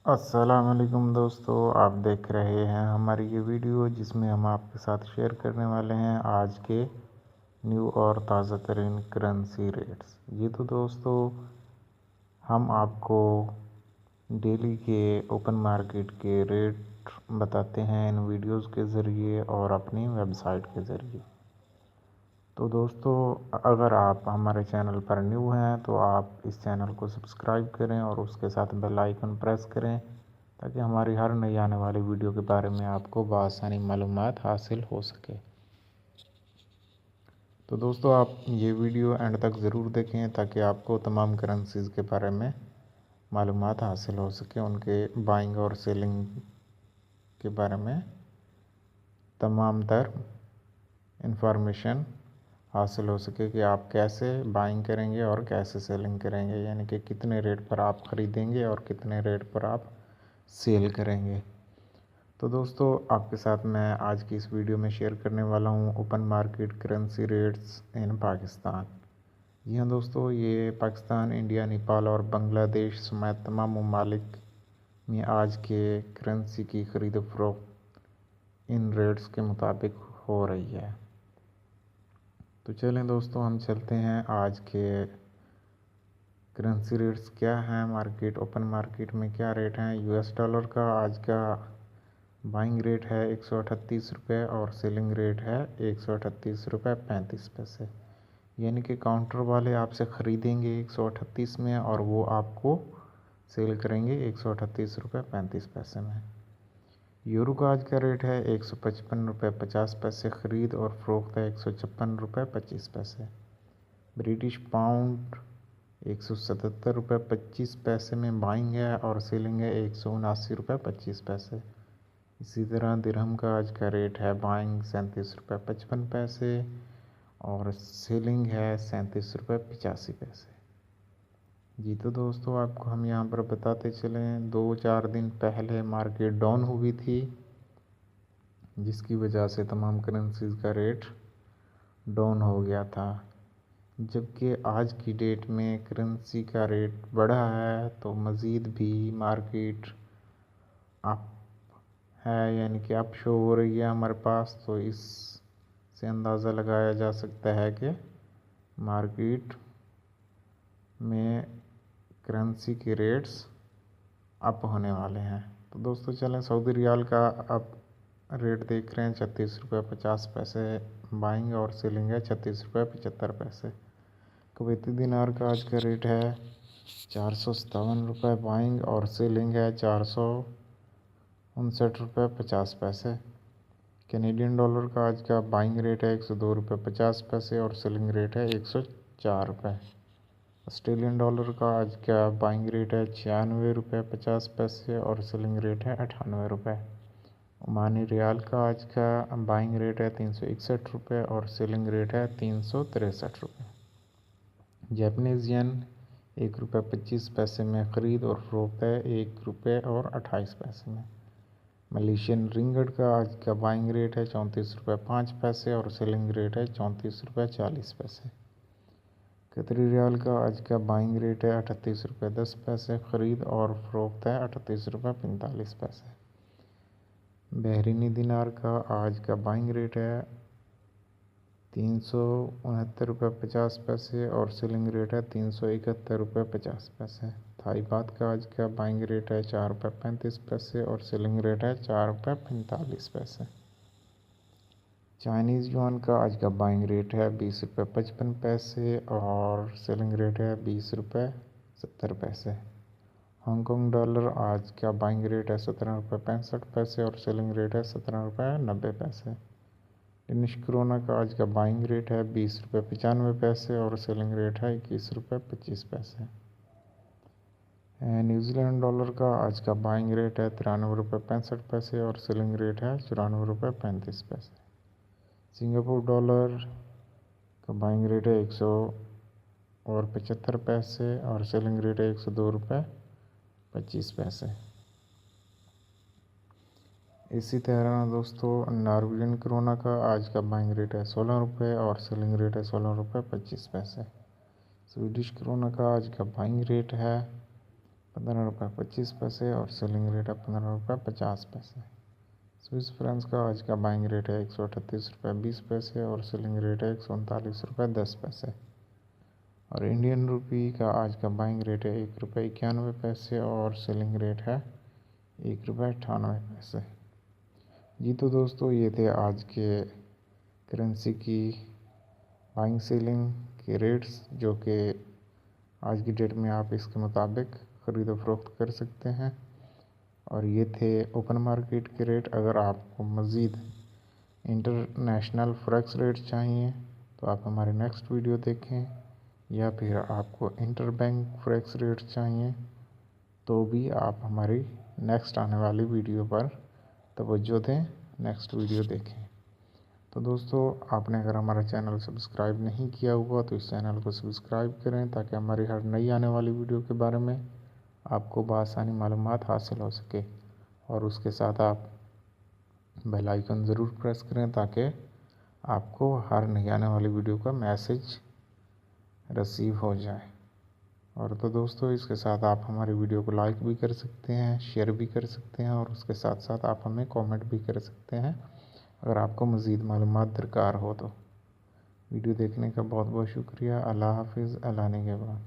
अस्सलाम वालेकुम दोस्तों, आप देख रहे हैं हमारी ये वीडियो जिसमें हम आपके साथ शेयर करने वाले हैं आज के न्यू और ताज़ा तरीन करेंसी रेट्स। ये तो दोस्तों हम आपको डेली के ओपन मार्केट के रेट बताते हैं इन वीडियोस के ज़रिए और अपनी वेबसाइट के ज़रिए। तो दोस्तों, अगर आप हमारे चैनल पर न्यू हैं तो आप इस चैनल को सब्सक्राइब करें और उसके साथ बेल आइकन प्रेस करें ताकि हमारी हर नई आने वाली वीडियो के बारे में आपको बआसानी मालूमात हासिल हो सके। तो दोस्तों, आप ये वीडियो एंड तक ज़रूर देखें ताकि आपको तमाम करेंसीज़ के बारे में मालूमात हासिल हो सके, उनके बाइंग और सेलिंग के बारे में तमाम तर इंफॉर्मेशन हासिल हो सके कि आप कैसे बाइंग करेंगे और कैसे सेलिंग करेंगे, यानी कि कितने रेट पर आप ख़रीदेंगे और कितने रेट पर आप सेल करेंगे। तो दोस्तों, आपके साथ मैं आज की इस वीडियो में शेयर करने वाला हूँ open market currency rates in Pakistan. जी हाँ दोस्तों, ये पाकिस्तान, इंडिया, नेपाल और बांग्लादेश समेत तमाम ममालिक में आज के करेंसी की ख़रीद फरोख्त इन रेट्स के मुताबिक हो रही है। तो चलें दोस्तों, हम चलते हैं आज के करेंसी रेट्स क्या हैं। ओपन मार्केट में क्या रेट हैं। यूएस डॉलर का आज का बाइंग रेट है 138 रुपये और सेलिंग रेट है 138 रुपये 35 पैसे, यानी कि काउंटर वाले आपसे ख़रीदेंगे 138 में और वो आपको सेल करेंगे 138 रुपये 35 पैसे में। यूरो का आज का रेट है 155 रुपये 50 पैसे ख़रीद और फ़रोख्त है 156 रुपये 25 पैसे। ब्रिटिश पाउंड 177 रुपये 25 पैसे में बाइंग है और सेलिंग है 179 रुपये 25 पैसे। इसी तरह दिरहम का आज का रेट है बाइंग 37 रुपये 55 पैसे और सेलिंग है 37 रुपये 85 पैसे। जी तो दोस्तों, आपको हम यहाँ पर बताते चलें, 2-4 दिन पहले मार्केट डाउन हुई थी जिसकी वजह से तमाम करेंसीज़ का रेट डाउन हो गया था, जबकि आज की डेट में करेंसी का रेट बढ़ा है तो मज़ीद भी मार्केट अप है, यानी कि अप शो हो रही है हमारे पास। तो इससे अंदाज़ा लगाया जा सकता है कि मार्केट में करेंसी के रेट्स अप होने वाले हैं। तो दोस्तों चलें, सऊदी रियाल का अब रेट देख रहे हैं 36 रुपये 50 पैसे बाइंग और सेलिंग है 36 रुपये 75 पैसे। कुवैती दिनार का आज का रेट है 457 रुपये बाइंग और सेलिंग है 459 रुपये 50 पैसे। कैनेडियन डॉलर का आज का बाइंग रेट है 102 रुपये 50 पैसे और सेलिंग रेट है 104 रुपये। ऑस्ट्रेलियन डॉलर का आज का बाइंग रेट है 96 रुपये 50 पैसे और सेलिंग रेट है 98 रुपये। ओमानी रियाल का आज का बाइंग रेट है 361 रुपये और सेलिंग रेट है 363 रुपये। जापानीज़ येन 1 रुपये 25 पैसे में ख़रीद और फ़रोख्त है 1 रुपये और 28 पैसे में। मलेशियन रिंगट का आज का बाइंग रेट है 34 रुपये 5 पैसे और सेलिंग रेट है 34 रुपये 40 पैसे। कतरी रियाल का आज का बाइंग रेट है 38 रुपये 10 पैसे ख़रीद और फ़रोख्त है 38 रुपये 45 पैसे। बहरीनी दिनार का आज का बाइंग रेट है 369 रुपये 50 पैसे और सेलिंग रेट है 371 रुपये 50 पैसे। थाई बात का आज का बाइंग रेट है 4 रुपये 35 पैसे और सेलिंग रेट है 4 रुपये 45 पैसे। चाइनीज़ युआन का आज का बाइंग रेट है 20 रुपये 55 पैसे और सेलिंग रेट है 20 रुपये 70 पैसे। हांगकॉन्ग डॉलर आज का बाइंग रेट है 17 रुपये 65 पैसे और सेलिंग रेट है 17 रुपये 90 पैसे। डेनिश क्रोना का आज का बाइंग रेट है 20 रुपये 95 पैसे और सेलिंग रेट है 21 रुपये 25 पैसे। न्यूजीलैंड डॉलर का आज का बाइंग रेट है 93 रुपये 65 पैसे और सेलिंग रेट है 94 रुपये 35 पैसे। सिंगापुर डॉलर का बाइंग रेट है 175 पैसे और सेलिंग रेट है 102 रुपये 25 पैसे। इसी तरह दोस्तों, नॉर्वेजियन क्रोना का आज का बाइंग रेट है 16 रुपये और सेलिंग रेट है 16 रुपये 25 पैसे। स्वीडिश क्रोना का आज का बाइंग रेट है 15 रुपये 25 पैसे और सेलिंग रेट है 15 रुपये 50 पैसे। स्विस फ्रांस का आज का बाइंग रेट है 138 रुपये 20 पैसे और सेलिंग रेट है 139 रुपये 10 पैसे। और इंडियन रुपी का आज का बाइंग रेट है 1 रुपये 91 पैसे और सेलिंग रेट है 1 रुपये 98 पैसे। जी तो दोस्तों, ये थे आज के करेंसी की बाइंग सेलिंग के रेट्स, जो कि आज की डेट में आप इसके मुताबिक ख़रीदो फरोख्त कर सकते हैं। और ये थे ओपन मार्केट के रेट। अगर आपको मज़ीद इंटरनेशनल फॉरेक्स रेट चाहिए तो आप हमारे नेक्स्ट वीडियो देखें, या फिर आपको इंटर बैंक फॉरेक्स रेट चाहिए तो भी आप हमारी नेक्स्ट आने वाली वीडियो पर तवज्जो दें, नेक्स्ट वीडियो देखें। तो दोस्तों, आपने अगर हमारा चैनल सब्सक्राइब नहीं किया हुआ तो इस चैनल को सब्सक्राइब करें, ताकि हमारी हर नई आने वाली वीडियो के बारे में आपको बआसानी मालूमात हासिल हो सके। और उसके साथ आप बेल आइकन ज़रूर प्रेस करें, ताकि आपको हर नई आने वाली वीडियो का मैसेज रिसीव हो जाए। और तो दोस्तों, इसके साथ आप हमारी वीडियो को लाइक भी कर सकते हैं, शेयर भी कर सकते हैं, और उसके साथ साथ आप हमें कमेंट भी कर सकते हैं अगर आपको मज़ीद मालूमात दरकार हो तो। वीडियो देखने का बहुत बहुत शुक्रिया। अल्लाह हाफिज़। अल्लाह निगहबान।